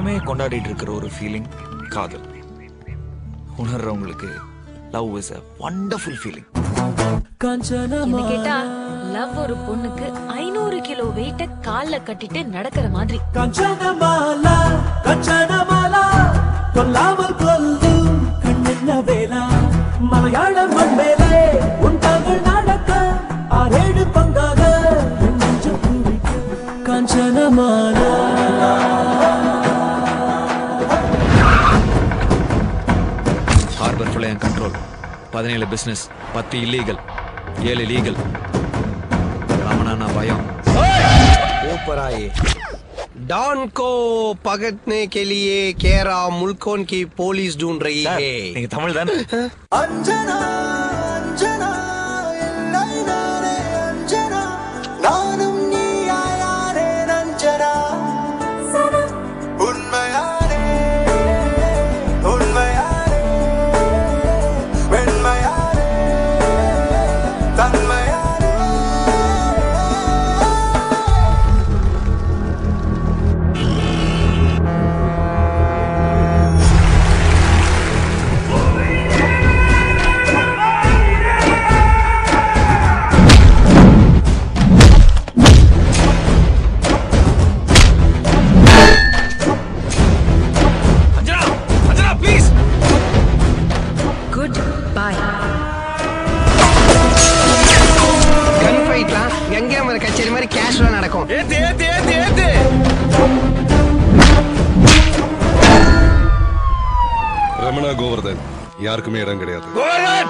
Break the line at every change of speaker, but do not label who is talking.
உலகமே கொண்டாடிட்டு இருக்கிற ஒரு ஃபீலிங் காதல். உணர்றவங்களுக்கு love is a wonderful feeling.
என்ன கேட்டா லவ் ஒரு பொண்ணுக்கு 500 கிலோ வெயிட்ட கால்ல கட்டிட்டு நடக்கிற மாதிரி.
கஞ்சனமாலா கஞ்சனமாலா கொல்லாமல் கொல்லும் கண்ணென்ன வேலா மலையாள மண்மேலே உன் தங்கள் நடக்க 6-7 பங்காக நெஞ்சம் பூரிக்க கஞ்சனமாலா.
ஹார்பர் ஃபுல்லா என் கண்ட்ரோல். 17 business, 10 illegal, 7 legal. रामना भयम
ऊपर आए। डॉन को पकड़ने के लिए केरा मुल्कों की पुलिस ढूंढ रही है।
तमिल दान
अंजना अंजना एल्लाइनारे अंजना नानुम नी आयारे अंजना उन्मयारे उन्मयारे वेन्मयारे तन्मयारे.
कचेरी मारी कैश நடக்கும். ஏத்து ஏத்து ஏத்து ஏத்து.
ரமணா கோவர்தன் யாருக்குமே இடம் கிடையாது.
கோவர்தன்